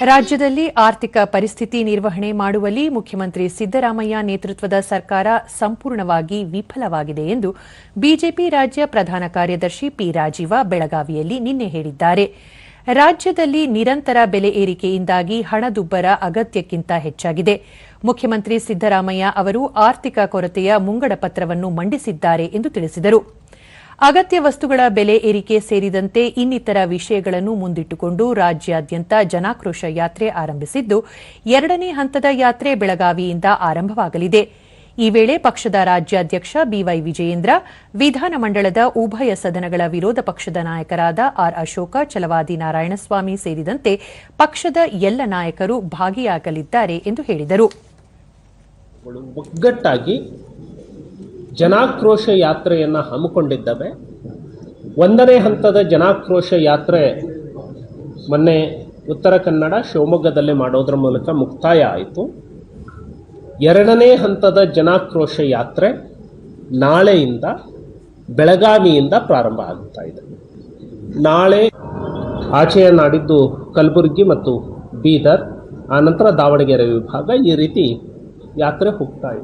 ರಾಜ್ಯದಲ್ಲಿ ಆರ್ಥಿಕ ಪರಿಸ್ಥಿತಿ ನಿರ್ವಹಣೆ ಮಾಡುವಲ್ಲಿ ಮುಖ್ಯಮಂತ್ರಿ ಸಿದ್ದರಾಮಯ್ಯ ನೇತೃತ್ವದ ಸರ್ಕಾರ ಸಂಪೂರ್ಣವಾಗಿ ವಿಫಲವಾಗಿದೆ ಎಂದು ಬಿಜೆಪಿ ರಾಜ್ಯ ಪ್ರಧಾನ ಕಾರ್ಯದರ್ಶಿ ಪಿ ರಾಜೀವ ಬೆಳಗಾವಿಯಲ್ಲಿ ನಿನ್ನೆ ಹೇಳಿದ್ದಾರೆ. ರಾಜ್ಯದಲ್ಲಿ ನಿರಂತರ ಬೆಲೆ ಏರಿಕೆಯಿಂದಾಗಿ ಹಣದುಬ್ಬರ ಅಗತ್ಯಕ್ಕಿಂತ ಹೆಚ್ಚಾಗಿದೆ. ಮುಖ್ಯಮಂತ್ರಿ ಸಿದ್ದರಾಮಯ್ಯ ಅವರು ಆರ್ಥಿಕ ಕೊರತೆಯ ಮುಂಗಡ ಪತ್ರವನ್ನು ಮಂಡಿಸಿದ್ದಾರೆ ಎಂದು ತಿಳಿಸಿದರು. ಅಗತ್ಯ ವಸ್ತುಗಳ ಬೆಲೆ ಏರಿಕೆ ಸೇರಿದಂತೆ ಇನ್ನಿತರ ವಿಷಯಗಳನ್ನು ಮುಂದಿಟ್ಟುಕೊಂಡು ರಾಜ್ಯಾದ್ಯಂತ ಜನಾಕ್ರೋಶ ಯಾತ್ರೆ ಆರಂಭಿಸಿದ್ದು, ಎರಡನೇ ಹಂತದ ಯಾತ್ರೆ ಬೆಳಗಾವಿಯಿಂದ ಆರಂಭವಾಗಲಿದೆ. ಈ ವೇಳೆ ಪಕ್ಷದ ರಾಜ್ಯಾಧ್ಯಕ್ಷ ಬಿವೈ ವಿಜಯೇಂದ್ರ, ವಿಧಾನಮಂಡಲದ ಉಭಯ ಸದನಗಳ ವಿರೋಧ ಪಕ್ಷದ ನಾಯಕರಾದ ಆರ್ ಅಶೋಕ, ಛಲವಾದಿ ನಾರಾಯಣಸ್ವಾಮಿ ಸೇರಿದಂತೆ ಪಕ್ಷದ ಎಲ್ಲ ನಾಯಕರು ಭಾಗಿಯಾಗಲಿದ್ದಾರೆ ಎಂದು ಹೇಳಿದರು. ಒಗ್ಗಟ್ಟಾಗಿ ಜನಾಕ್ರೋಶ ಯಾತ್ರೆಯನ್ನು ಹಮ್ಮಿಕೊಂಡಿದ್ದಾವೆ. ಒಂದನೇ ಹಂತದ ಜನಾಕ್ರೋಶ ಯಾತ್ರೆ ಮೊನ್ನೆ ಉತ್ತರ ಕನ್ನಡ ಶಿವಮೊಗ್ಗದಲ್ಲಿ ಮಾಡೋದ್ರ ಮೂಲಕ ಮುಕ್ತಾಯ ಆಯಿತು. ಎರಡನೇ ಹಂತದ ಜನಾಕ್ರೋಶ ಯಾತ್ರೆ ನಾಳೆಯಿಂದ ಬೆಳಗಾವಿಯಿಂದ ಪ್ರಾರಂಭ ಆಗುತ್ತಾ ಇದೆ. ನಾಳೆ ಆಚೆಯ ನಾಡಿದ್ದು ಕಲಬುರಗಿ ಮತ್ತು ಬೀದರ್, ಆನಂತರ ದಾವಣಗೆರೆ ವಿಭಾಗ, ಈ ರೀತಿ ಯಾತ್ರೆ ಹೋಗ್ತಾ ಇದೆ.